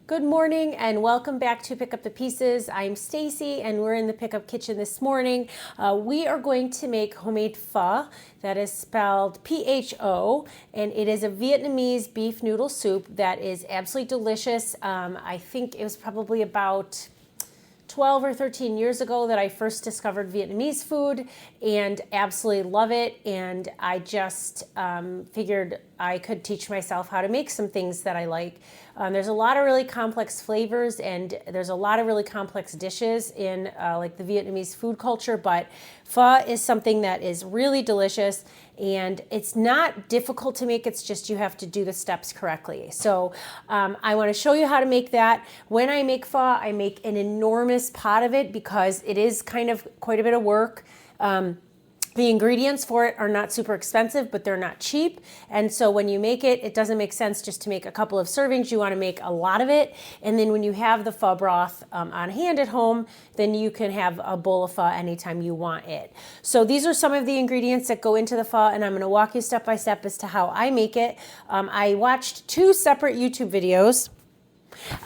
Good morning and welcome back to Pick Up the Pieces. I'm Stacy and we're in the pickup kitchen this morning. We are going to make homemade pho, that is spelled PHO, and it is a Vietnamese beef noodle soup that is absolutely delicious. I think it was probably about 12 or 13 years ago that I first discovered Vietnamese food and absolutely love it. And I just figured I could teach myself how to make some things that I like. There's a lot of really complex flavors and there's a lot of really complex dishes in like the Vietnamese food culture, but pho is something that is really delicious and it's not difficult to make. It's just you have to do the steps correctly. So I want to show you how to make that. When I make pho, I make an enormous pot of it because it is kind of quite a bit of work. The ingredients for it are not super expensive, but they're not cheap. And so when you make it, it doesn't make sense just to make a couple of servings. You want to make a lot of it. And then when you have the pho broth on hand at home, then you can have a bowl of pho anytime you want it. So these are some of the ingredients that go into the pho, and I'm going to walk you step by step as to how I make it. I watched 2 separate YouTube videos.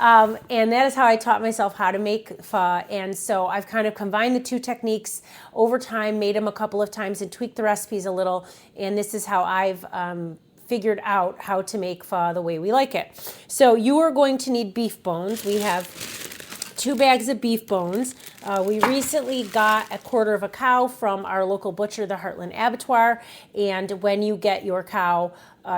And that is how I taught myself how to make pho. And so I've kind of combined the 2 techniques over time, made them a couple of times and tweaked the recipes a little. And this is how I've figured out how to make pho the way we like it. So you are going to need beef bones. We have 2 bags of beef bones. We recently got a quarter of a cow from our local butcher, the Heartland Abattoir. And when you get your cow,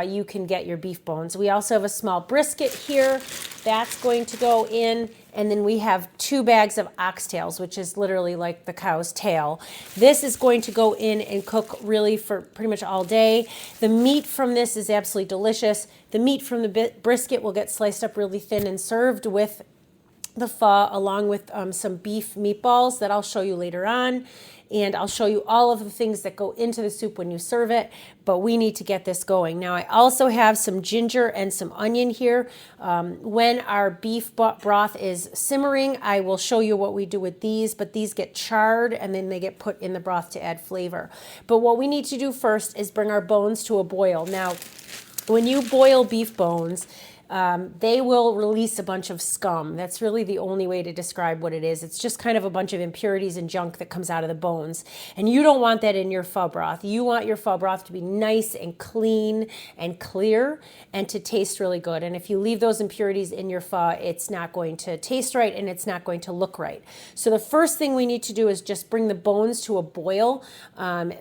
you can get your beef bones. We also have a small brisket here. That's going to go in. And then we have 2 bags of oxtails, which is literally like the cow's tail. This is going to go in and cook really for pretty much all day. The meat from this is absolutely delicious. The meat from the brisket will get sliced up really thin and served with the pho along with some beef meatballs that I'll show you later on. And I'll show you all of the things that go into the soup when you serve it, but we need to get this going. Now I also have some ginger and some onion here. When our beef broth is simmering, I will show you what we do with these, but these get charred and then they get put in the broth to add flavor. But what we need to do first is bring our bones to a boil. Now, when you boil beef bones, they will release a bunch of scum. That's really the only way to describe what it is. It's just kind of a bunch of impurities and junk that comes out of the bones. And you don't want that in your pho broth. You want your pho broth to be nice and clean and clear and to taste really good. And if you leave those impurities in your pho, it's not going to taste right and it's not going to look right. So the first thing we need to do is just bring the bones to a boil.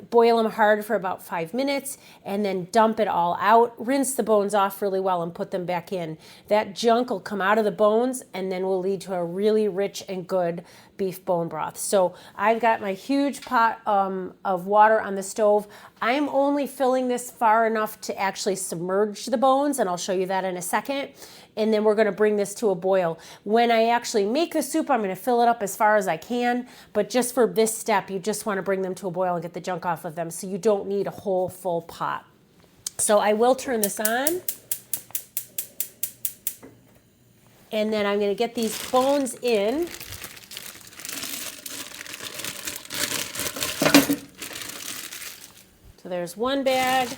Boil them hard for about 5 minutes and then dump it all out. Rinse the bones off really well and put them back in. That junk will come out of the bones and then will lead to a really rich and good beef bone broth. So I've got my huge pot of water on the stove. I'm only filling this far enough to actually submerge the bones, and I'll show you that in a second. And then we're going to bring this to a boil. When I actually make the soup, I'm going to fill it up as far as I can, but just for this step, you just want to bring them to a boil and get the junk off of them, so you don't need a whole full pot. So I will turn this on. And then I'm going to get these bones in. So there's one bag.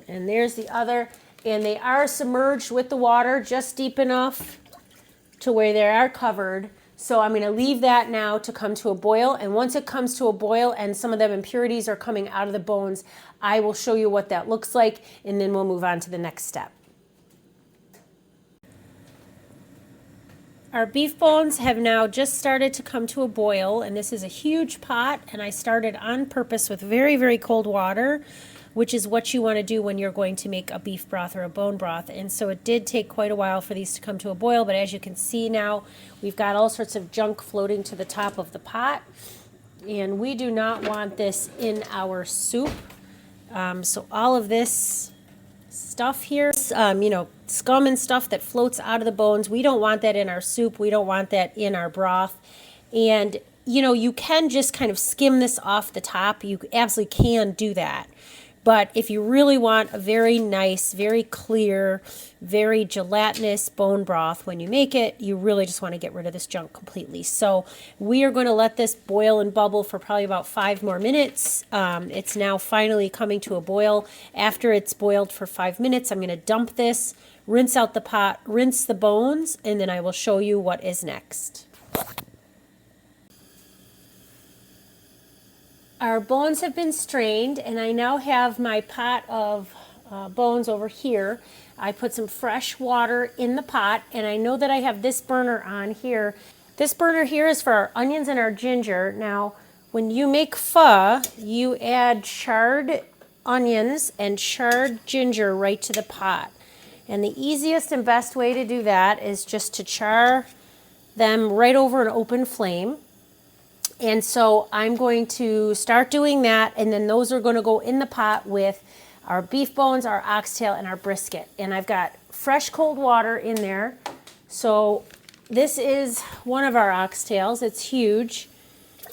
And there's the other. And they are submerged with the water just deep enough to where they are covered. So I'm going to leave that now to come to a boil. And once it comes to a boil and some of them impurities are coming out of the bones, I will show you what that looks like, and then we'll move on to the next step. Our beef bones have now just started to come to a boil, and this is a huge pot, and I started on purpose with very, very cold water, which is what you want to do when you're going to make a beef broth or a bone broth. And so it did take quite a while for these to come to a boil, but as you can see now, we've got all sorts of junk floating to the top of the pot, and we do not want this in our soup. So all of this stuff here, scum and stuff that floats out of the bones, we don't want that in our soup. We don't want that in our broth. And you can just kind of skim this off the top. You absolutely can do that. But if you really want a very nice, very clear, very gelatinous bone broth when you make it, you really just want to get rid of this junk completely. So we are going to let this boil and bubble for probably about 5 more minutes. It's now finally coming to a boil. After it's boiled for 5 minutes, I'm going to dump this, rinse out the pot, rinse the bones, and then I will show you what is next. Our bones have been strained, and I now have my pot of bones over here. I put some fresh water in the pot, and I know that I have this burner on here. This burner here is for our onions and our ginger. Now, when you make pho, you add charred onions and charred ginger right to the pot. And the easiest and best way to do that is just to char them right over an open flame. And so I'm going to start doing that, and then those are going to go in the pot with our beef bones, our oxtail, and our brisket. And I've got fresh cold water in there. So this is one of our oxtails. It's huge,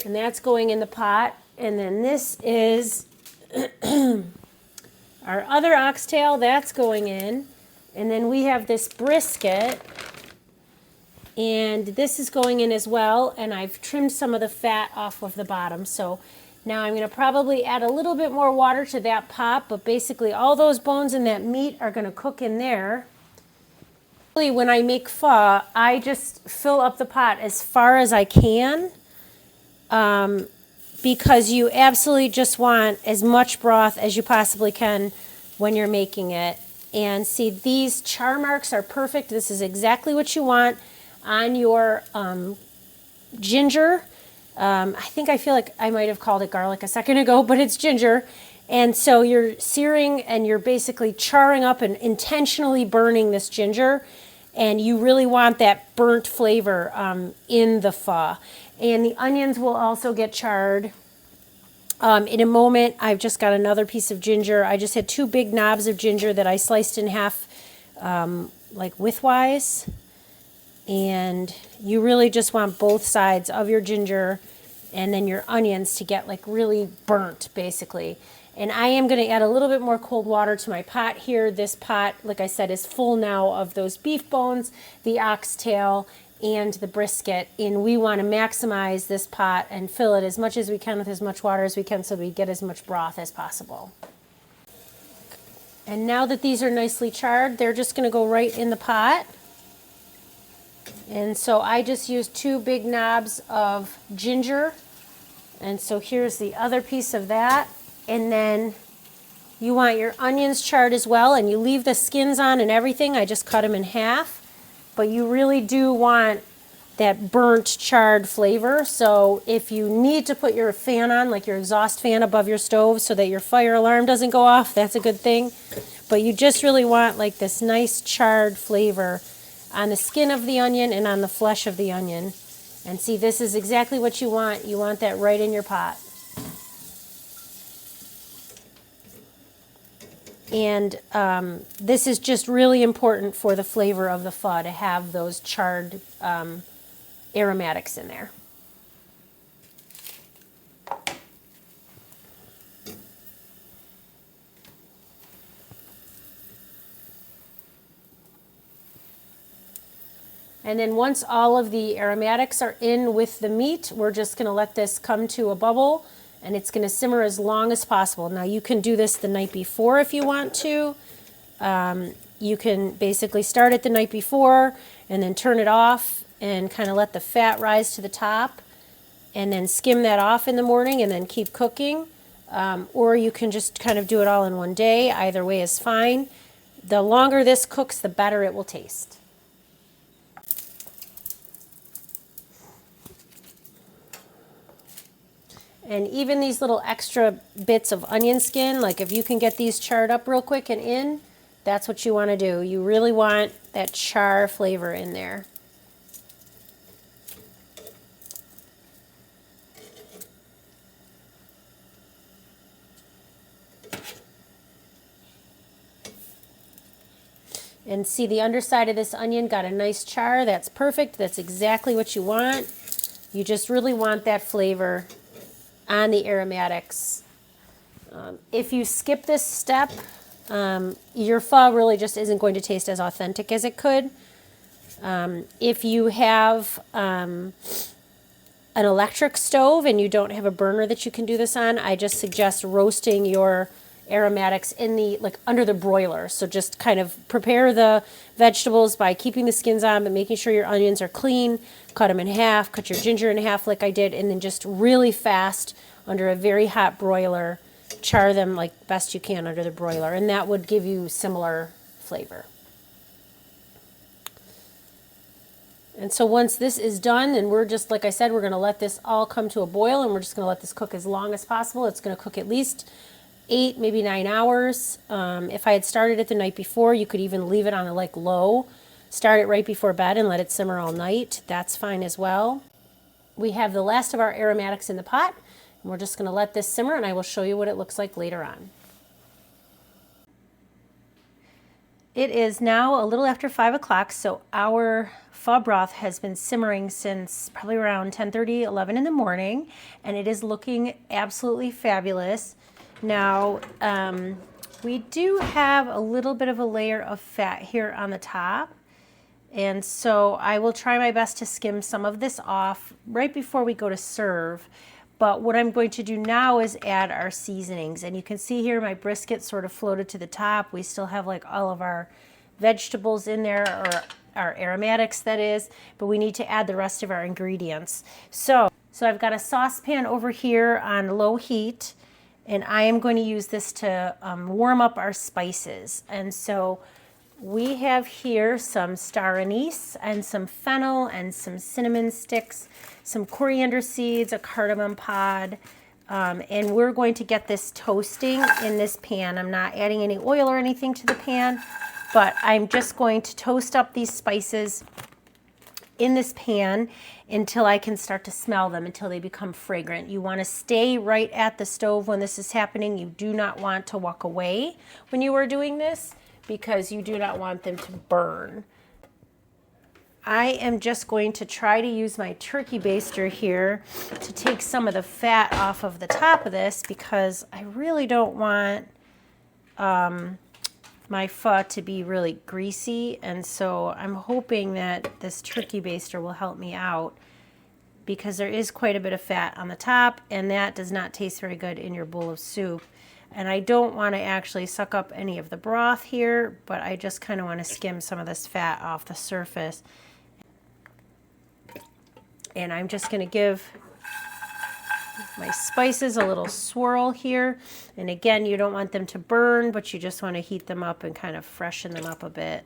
and that's going in the pot. And then this is our other oxtail. That's going in. And then we have this brisket. And this is going in as well, and I've trimmed some of the fat off of the bottom. So now I'm going to probably add a little bit more water to that pot, but basically all those bones and that meat are going to cook in there. When I make pho, I just fill up the pot as far as I can because you absolutely just want as much broth as you possibly can when you're making it. And see, these char marks are perfect. This is exactly what you want on your ginger. I feel like I might have called it garlic a second ago, but it's ginger. And so you're searing and you're basically charring up and intentionally burning this ginger. And you really want that burnt flavor in the pho. And the onions will also get charred. In a moment, I've just got another piece of ginger. I just had 2 big knobs of ginger that I sliced in half, like widthwise. And you really just want both sides of your ginger and then your onions to get like really burnt, basically. And I am going to add a little bit more cold water to my pot here. This pot, like I said, is full now of those beef bones, the oxtail, and the brisket. And we want to maximize this pot and fill it as much as we can with as much water as we can so we get as much broth as possible. And now that these are nicely charred, they're just going to go right in the pot. And so I just used 2 big knobs of ginger. And so here's the other piece of that. And then you want your onions charred as well, and you leave the skins on and everything. I just cut them in half. But you really do want that burnt, charred flavor. So if you need to put your fan on, like your exhaust fan above your stove so that your fire alarm doesn't go off, that's a good thing. But you just really want like this nice charred flavor on the skin of the onion and on the flesh of the onion. And see, this is exactly what you want. You want that right in your pot. And this is just really important for the flavor of the pho to have those charred aromatics in there. And then once all of the aromatics are in with the meat, we're just going to let this come to a bubble, and it's going to simmer as long as possible. Now you can do this the night before if you want to. You can basically start it the night before and then turn it off and kind of let the fat rise to the top and then skim that off in the morning and then keep cooking. Or you can just kind of do it all in one day. Either way is fine. The longer this cooks, the better it will taste. And even these little extra bits of onion skin, like if you can get these charred up real quick and in, that's what you want to do. You really want that char flavor in there. And see, the underside of this onion got a nice char. That's perfect. That's exactly what you want. You just really want that flavor on the aromatics. If you skip this step, your pho really just isn't going to taste as authentic as it could. If you have an electric stove and you don't have a burner that you can do this on, I just suggest roasting your aromatics in the under the broiler. So just kind of prepare the vegetables by keeping the skins on, but making sure your onions are clean. Cut them in half, cut your ginger in half like I did, and then just really fast under a very hot broiler, char them like best you can under the broiler, and that would give you similar flavor. And so once this is done, and we're just, like I said, we're going to let this all come to a boil, and we're just going to let this cook as long as possible. It's going to cook at least 8, maybe 9 hours. If I had started it the night before, you could even leave it on a low. Start it right before bed and let it simmer all night. That's fine as well. We have the last of our aromatics in the pot, and we're just going to let this simmer, and I will show you what it looks like later on. It is now a little after 5 o'clock, so our pho broth has been simmering since probably around 10:30, 11 in the morning, and it is looking absolutely fabulous. Now, we do have a little bit of a layer of fat here on the top, and so I will try my best to skim some of this off right before we go to serve. But what I'm going to do now is add our seasonings. And you can see here my brisket sort of floated to the top. We still have all of our vegetables in there, or our aromatics that is, but we need to add the rest of our ingredients. So I've got a saucepan over here on low heat, and I am going to use this to warm up our spices. And so we have here some star anise and some fennel and some cinnamon sticks, some coriander seeds, a cardamom pod, and we're going to get this toasting in this pan. I'm not adding any oil or anything to the pan, but I'm just going to toast up these spices in this pan until I can start to smell them, until they become fragrant. You want to stay right at the stove when this is happening. You do not want to walk away when you are doing this, because you do not want them to burn. I am just going to try to use my turkey baster here to take some of the fat off of the top of this, because I really don't want my pho to be really greasy, and so I'm hoping that this turkey baster will help me out, because there is quite a bit of fat on the top, and that does not taste very good in your bowl of soup. And I don't want to actually suck up any of the broth here, but I just kind of want to skim some of this fat off the surface. And I'm just going to give my spices a little swirl here. And again, you don't want them to burn, but you just want to heat them up and kind of freshen them up a bit.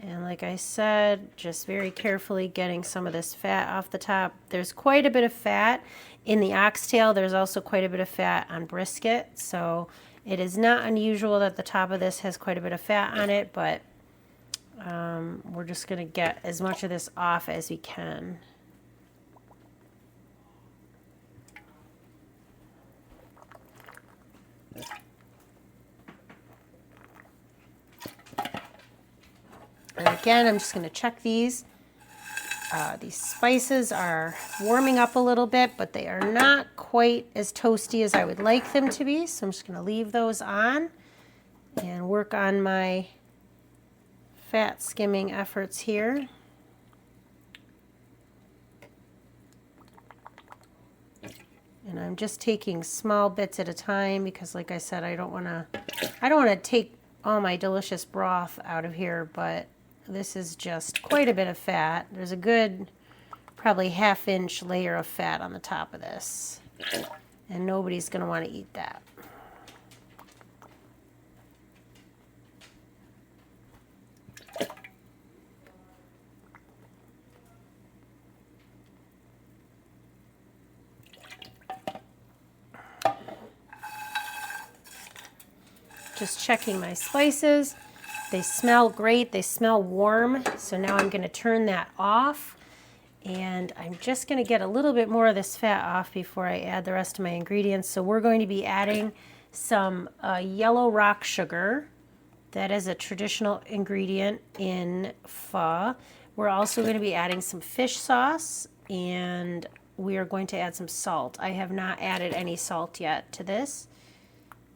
And like I said, just very carefully getting some of this fat off the top. There's quite a bit of fat in the oxtail. There's also quite a bit of fat on brisket. So it is not unusual that the top of this has quite a bit of fat on it, but we're just going to get as much of this off as we can. And again, I'm just going to check these. These spices are warming up a little bit, but they are not quite as toasty as I would like them to be. So I'm just going to leave those on and work on my fat skimming efforts here. And I'm just taking small bits at a time, because like I said, I don't want to take all my delicious broth out of here, but this is just quite a bit of fat. There's a good probably ½ inch layer of fat on the top of this, and nobody's going to want to eat that. Just checking my spices. They smell great. They smell warm. So now I'm going to turn that off. And I'm just going to get a little bit more of this fat off before I add the rest of my ingredients. So we're going to be adding some yellow rock sugar. That is a traditional ingredient in pho. We're also going to be adding some fish sauce, and we are going to add some salt. I have not added any salt yet to this.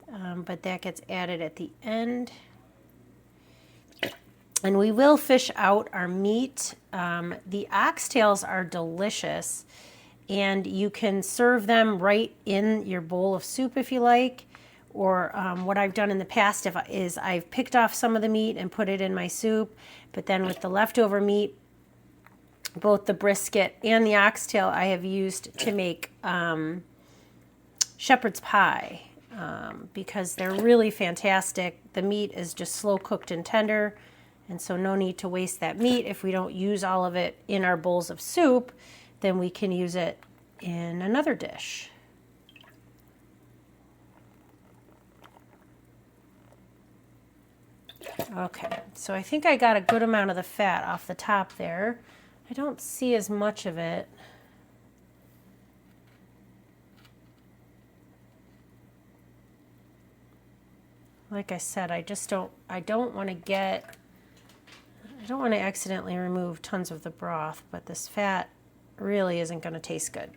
but that gets added at the end. And we will fish out our meat. The oxtails are delicious, and you can serve them right in your bowl of soup if you like. Or what I've done in the past is I've picked off some of the meat and put it in my soup, but then with the leftover meat, both the brisket and the oxtail I have used to make shepherd's pie because they're really fantastic. The meat is just slow cooked and tender, and so no need to waste that meat. If we don't use all of it in our bowls of soup, then we can use it in another dish. Okay, so I think I got a good amount of the fat off the top there. I don't see as much of it. Like I said, I don't want to accidentally remove tons of the broth, but this fat really isn't going to taste good.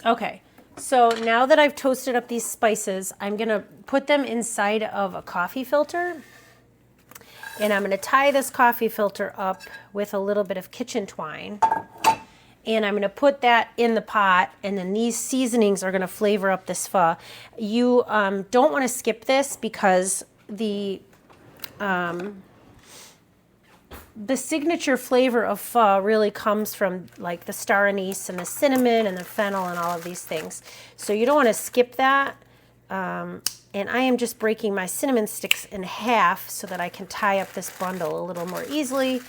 Okay, so now that I've toasted up these spices, I'm going to put them inside of a coffee filter. And I'm going to tie this coffee filter up with a little bit of kitchen twine. And I'm going to put that in the pot, and then these seasonings are going to flavor up this pho. You don't want to skip this because the signature flavor of pho really comes from like the star anise and the cinnamon and the fennel and all of these things. So you don't want to skip that. And I am just breaking my cinnamon sticks in half so that I can tie up this bundle a little more easily.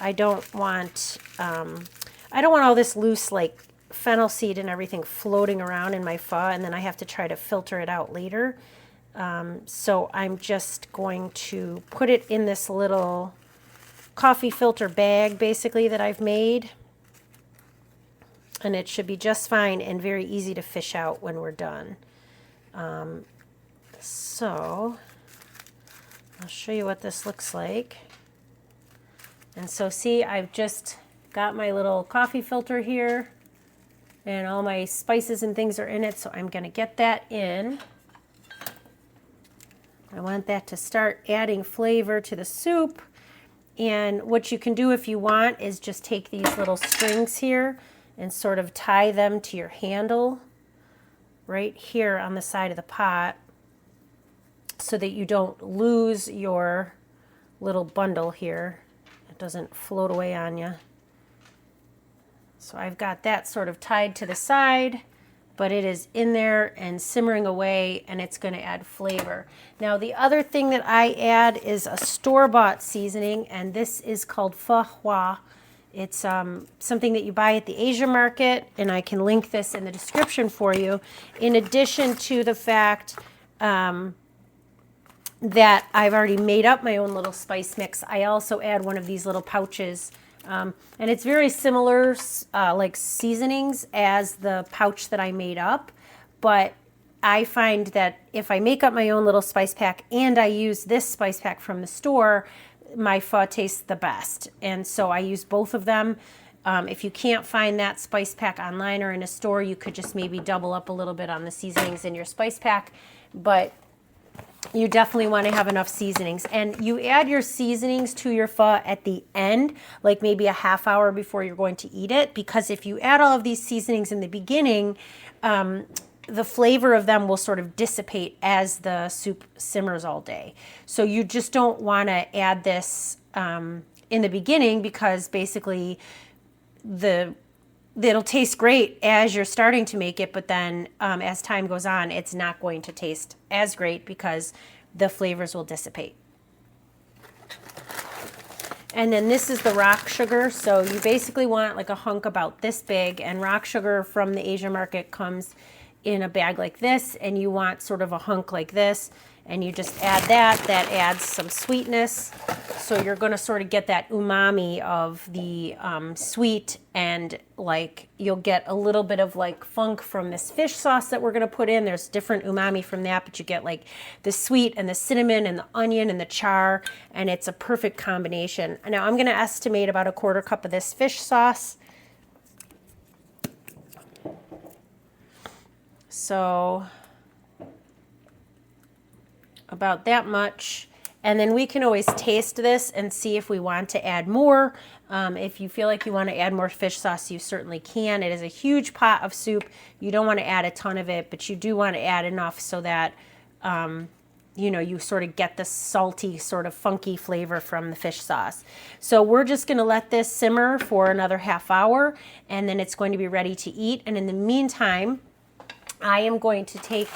I don't want all this loose like fennel seed and everything floating around in my pho, and then I have to try to filter it out later. So I'm just going to put it in this little coffee filter bag basically that I've made, and it should be just fine and very easy to fish out when we're done. So I'll show you what this looks like. And so see, I've just got my little coffee filter here and all my spices and things are in it, so I'm going to get that in. I want that to start adding flavor to the soup. And what you can do if you want is just take these little strings here and sort of tie them to your handle right here on the side of the pot so that you don't lose your little bundle here. It doesn't float away on you. So I've got that sort of tied to the side, but it is in there and simmering away, and it's going to add flavor. Now the other thing that I add is a store-bought seasoning, and this is called Pho Hoa. It's something that you buy at the Asia market, and I can link this in the description for you. In addition to the fact that I've already made up my own little spice mix, I also add one of these little pouches. And it's very similar like seasonings as the pouch that I made up, but I find that if I make up my own little spice pack and I use this spice pack from the store, my pho tastes the best. And so I use both of them. If you can't find that spice pack online or in a store, you could just maybe double up a little bit on the seasonings in your spice pack, but you definitely want to have enough seasonings. And you add your seasonings to your pho at the end, like maybe a half hour before you're going to eat it, because if you add all of these seasonings in the beginning, the flavor of them will sort of dissipate as the soup simmers all day. So you just don't want to add this in the beginning, because basically it'll taste great as you're starting to make it, but then as time goes on, it's not going to taste as great because the flavors will dissipate. And then this is the rock sugar. So you basically want like a hunk about this big, and rock sugar from the Asia market comes in a bag like this, and you want sort of a hunk like this. and you just add that. That adds some sweetness. So you're going to sort of get that umami of the sweet, and like you'll get a little bit of like funk from this fish sauce that we're going to put in. There's different umami from that, but you get like the sweet and the cinnamon and the onion and the char, and it's a perfect combination. Now I'm going to estimate about a 1/4 cup of this fish sauce. So about that much. And then we can always taste this and see if we want to add more. If you feel like you want to add more fish sauce, you certainly can. It is a huge pot of soup. You don't want to add a ton of it, but you do want to add enough so that, you know, you sort of get the salty, sort of funky flavor from the fish sauce. So we're just going to let this simmer for another half hour, and then it's going to be ready to eat. And in the meantime, I am going to take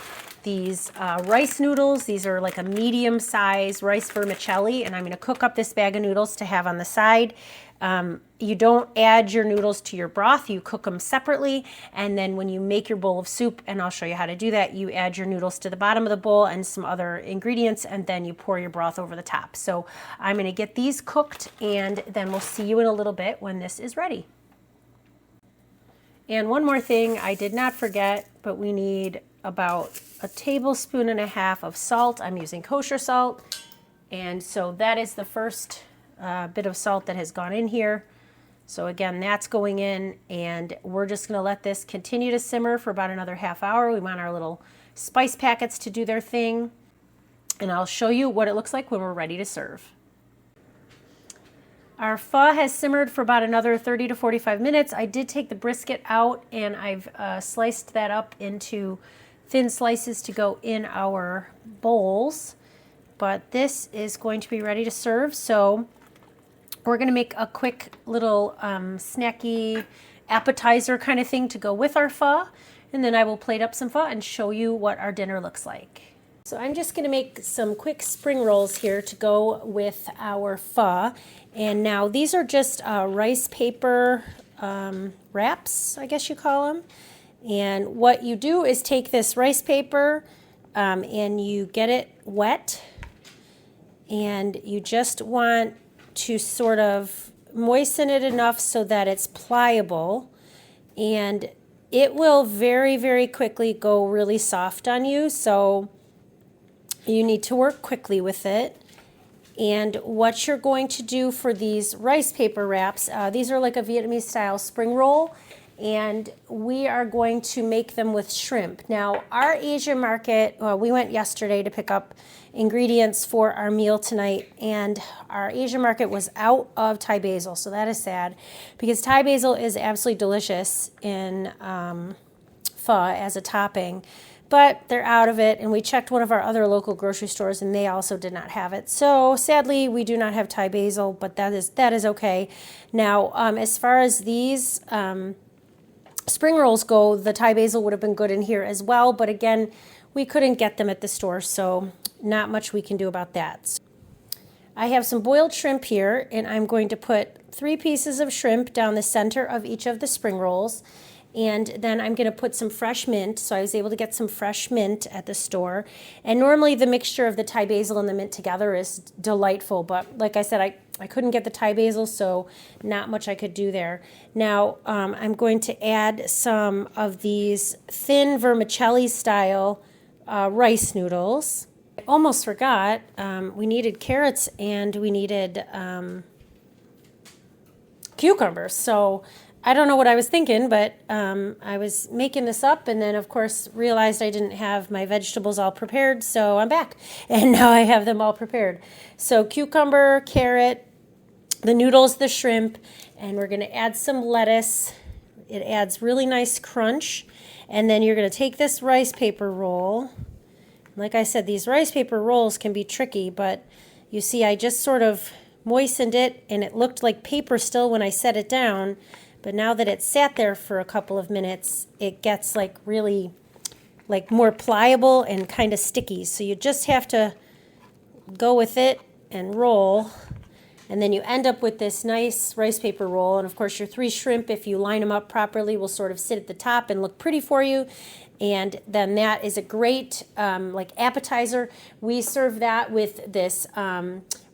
these rice noodles. These are like a medium-sized rice vermicelli, and I'm going to cook up this bag of noodles to have on the side. You don't add your noodles to your broth. You cook them separately, and then when you make your bowl of soup, and I'll show you how to do that, you add your noodles to the bottom of the bowl and some other ingredients, and then you pour your broth over the top. So I'm going to get these cooked, and then we'll see you in a little bit when this is ready. And one more thing I did not forget, but we need about 1.5 tablespoons of salt. I'm using kosher salt. And so that is the first bit of salt that has gone in here. So again, that's going in, and we're just going to let this continue to simmer for about another half hour. We want our little spice packets to do their thing. And I'll show you what it looks like when we're ready to serve. Our pho has simmered for about another 30 to 45 minutes. I did take the brisket out, and I've sliced that up into thin slices to go in our bowls. But this is going to be ready to serve. So we're going to make a quick little snacky appetizer kind of thing to go with our pho. And then I will plate up some pho and show you what our dinner looks like. So I'm just going to make some quick spring rolls here to go with our pho. And now these are just rice paper wraps, I guess you call them. And what you do is take this rice paper and you get it wet. And you just want to sort of moisten it enough so that it's pliable. And it will very, very quickly go really soft on you. So you need to work quickly with it. And what you're going to do for these rice paper wraps, these are like a Vietnamese style spring roll, and we are going to make them with shrimp. Now, our Asian market, we went yesterday to pick up ingredients for our meal tonight, and our Asian market was out of Thai basil, so that is sad, because Thai basil is absolutely delicious in pho as a topping. But they're out of it, and we checked one of our other local grocery stores, and they also did not have it. So sadly, we do not have Thai basil, but that is okay. Now, as far as these spring rolls go, the Thai basil would have been good in here as well. But again, we couldn't get them at the store, so not much we can do about that. I have some boiled shrimp here, and I'm going to put 3 pieces of shrimp down the center of each of the spring rolls. And then I'm going to put some fresh mint. So I was able to get some fresh mint at the store. And normally the mixture of the Thai basil and the mint together is delightful. But like I said, I couldn't get the Thai basil, so not much I could do there. Now I'm going to add some of these thin vermicelli style rice noodles. I almost forgot, we needed carrots and we needed cucumbers. So I don't know what I was thinking, but I was making this up, and then, of course, realized I didn't have my vegetables all prepared, so I'm back. And now I have them all prepared. So cucumber, carrot, the noodles, the shrimp, and we're going to add some lettuce. It adds really nice crunch. And then you're going to take this rice paper roll. Like I said, these rice paper rolls can be tricky, but you see I just sort of moistened it, and it looked like paper still when I set it down. But now that it's sat there for a couple of minutes, it gets like really like more pliable and kind of sticky. So you just have to go with it and roll. And then you end up with this nice rice paper roll. And of course your 3 shrimp, if you line them up properly, will sort of sit at the top and look pretty for you. And then that is a great like appetizer. We serve that with this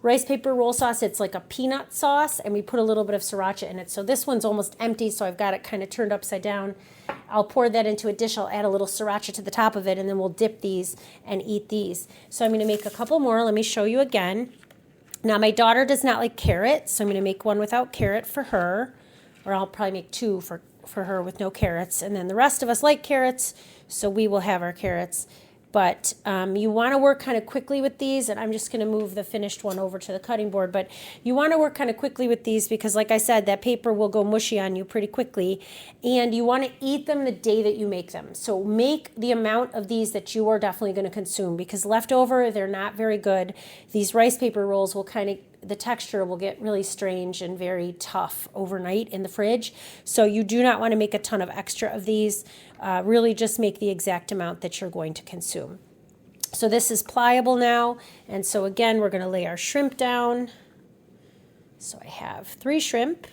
rice paper roll sauce. It's like a peanut sauce, and we put a little bit of sriracha in it. So this one's almost empty, so I've got it kind of turned upside down. I'll pour that into a dish. I'll add a little sriracha to the top of it, and then we'll dip these and eat these. So I'm going to make a couple more. Let me show you again. Now, my daughter does not like carrot, so I'm going to make one without carrot for her, or I'll probably make two for her with no carrots. And then the rest of us like carrots, so we will have our carrots. But you want to work kind of quickly with these, and I'm just going to move the finished one over to the cutting board. But you want to work kind of quickly with these because, like I said, that paper will go mushy on you pretty quickly. And you want to eat them the day that you make them. So make the amount of these that you are definitely going to consume, because leftover, they're not very good. These rice paper rolls will kind of, the texture will get really strange and very tough overnight in the fridge. So you do not want to make a ton of extra of these. Really just make the exact amount that you're going to consume. So this is pliable now. And so again, we're going to lay our shrimp down. So I have 3 shrimp.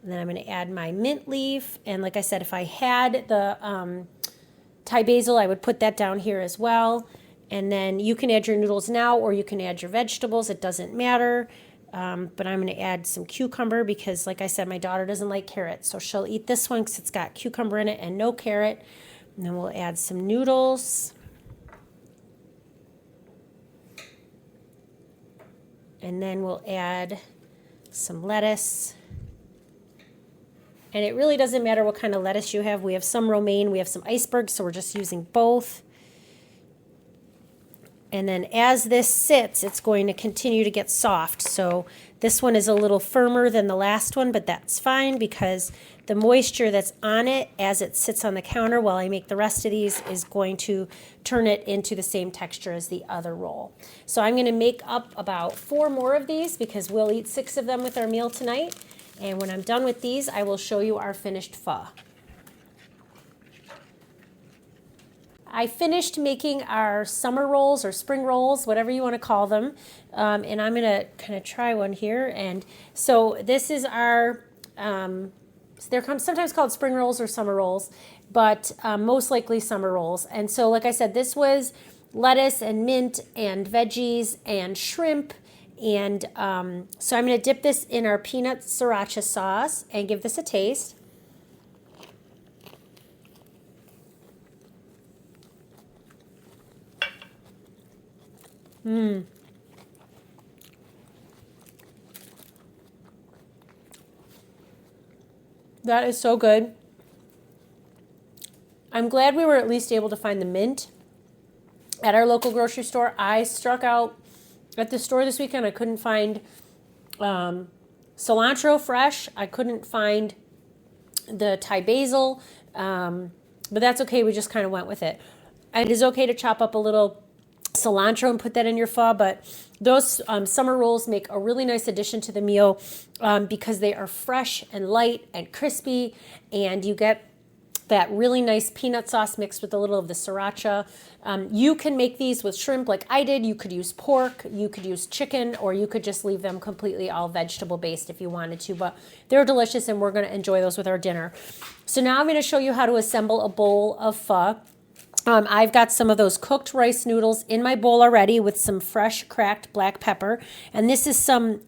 And then I'm going to add my mint leaf. And like I said, if I had the Thai basil, I would put that down here as well. And then you can add your noodles now, or you can add your vegetables. It doesn't matter. But I'm going to add some cucumber because, like I said, my daughter doesn't like carrot. So she'll eat this one because it's got cucumber in it and no carrot. And then we'll add some noodles. And then we'll add some lettuce. And it really doesn't matter what kind of lettuce you have. We have some romaine, we have some iceberg, so we're just using both. And then as this sits, it's going to continue to get soft. So this one is a little firmer than the last one, but that's fine because the moisture that's on it as it sits on the counter while I make the rest of these is going to turn it into the same texture as the other roll. So I'm going to make up about 4 more of these because we'll eat 6 of them with our meal tonight. And when I'm done with these, I will show you our finished pho. I finished making our summer rolls or spring rolls, whatever you want to call them. And I'm going to kind of try one here. And so this is our, they're sometimes called spring rolls or summer rolls, but most likely summer rolls. And so, like I said, this was lettuce and mint and veggies and shrimp. And so I'm going to dip this in our peanut sriracha sauce and give this a taste. That is so good. I'm glad we were at least able to find the mint at our local grocery store. I struck out at the store this weekend. I couldn't find cilantro fresh. I couldn't find the Thai basil, but that's okay. We just kind of went with it. And it is okay to chop up a little cilantro and put that in your pho, but those summer rolls make a really nice addition to the meal because they are fresh and light and crispy, and you get that really nice peanut sauce mixed with a little of the sriracha. You can make these with shrimp like I did. You could use pork, you could use chicken, or you could just leave them completely all vegetable based if you wanted to, but they're delicious and we're going to enjoy those with our dinner. So now I'm going to show you how to assemble a bowl of pho. I've got some of those cooked rice noodles in my bowl already with some fresh cracked black pepper. And this is some,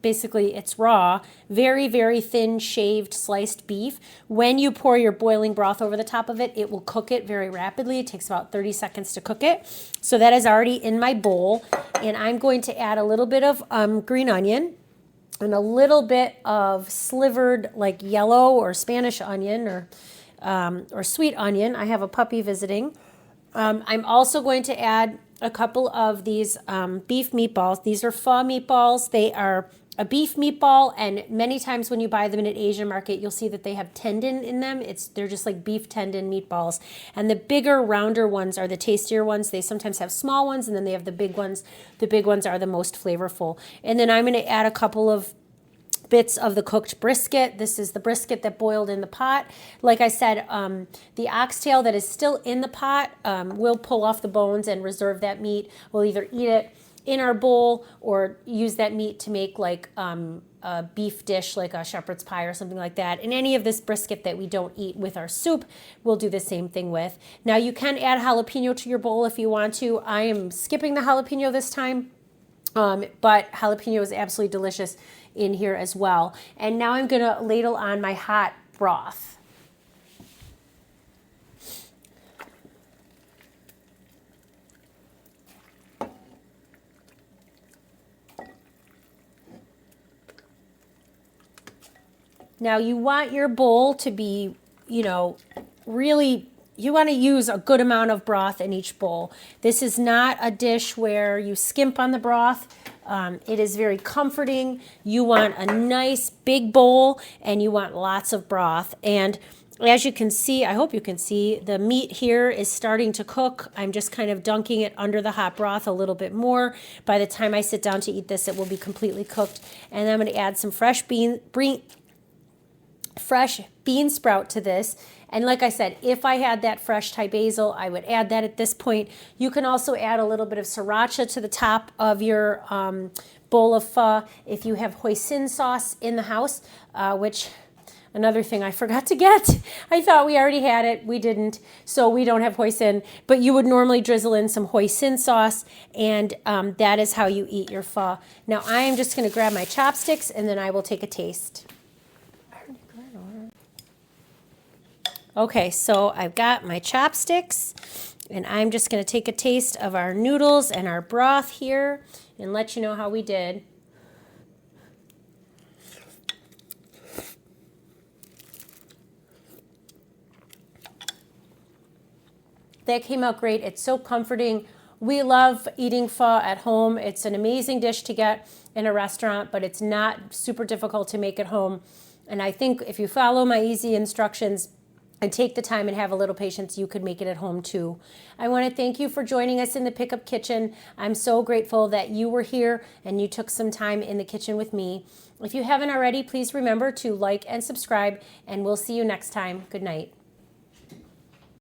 basically it's raw, very, very thin shaved sliced beef. When you pour your boiling broth over the top of it, it will cook it very rapidly. It takes about 30 seconds to cook it. So that is already in my bowl. And I'm going to add a little bit of green onion and a little bit of slivered like yellow or Spanish onion or sweet onion. I have a puppy visiting. I'm also going to add a couple of these beef meatballs. These are pho meatballs. They are a beef meatball, and many times when you buy them in an Asian market, you'll see that they have tendon in them. They're just like beef tendon meatballs. And the bigger, rounder ones are the tastier ones. They sometimes have small ones, and then they have the big ones. The big ones are the most flavorful. And then I'm going to add a couple of bits of the cooked brisket. This is the brisket that boiled in the pot. Like I said, the oxtail that is still in the pot, we'll pull off the bones and reserve that meat. We'll either eat it in our bowl or use that meat to make like a beef dish like a shepherd's pie or something like that. And any of this brisket that we don't eat with our soup, we'll do the same thing with. Now you can add jalapeno to your bowl if you want to. I am skipping the jalapeno this time, but jalapeno is absolutely delicious in here as well. And now I'm gonna ladle on my hot broth. Now you want your bowl to be, really, you want to use a good amount of broth in each bowl. This is not a dish where you skimp on the broth. It is very comforting. You want a nice big bowl and you want lots of broth. And as you can see, I hope you can see, the meat here is starting to cook. I'm just kind of dunking it under the hot broth a little bit more. By the time I sit down to eat this, it will be completely cooked. And then I'm going to add some fresh bean sprout to this. And like I said, if I had that fresh Thai basil, I would add that at this point. You can also add a little bit of sriracha to the top of your bowl of pho if you have hoisin sauce in the house, which another thing I forgot to get. I thought we already had it. We didn't. So we don't have hoisin, but you would normally drizzle in some hoisin sauce, and that is how you eat your pho. Now I am just going to grab my chopsticks and then I will take a taste. Okay, so I've got my chopsticks, and I'm just going to take a taste of our noodles and our broth here and let you know how we did. That came out great. It's so comforting. We love eating pho at home. It's an amazing dish to get in a restaurant, but it's not super difficult to make at home. And I think if you follow my easy instructions and take the time and have a little patience, you could make it at home too. I want to thank you for joining us in the Pickup Kitchen. I'm so grateful that you were here and you took some time in the kitchen with me. If you haven't already, please remember to like and subscribe, and we'll see you next time. Good night.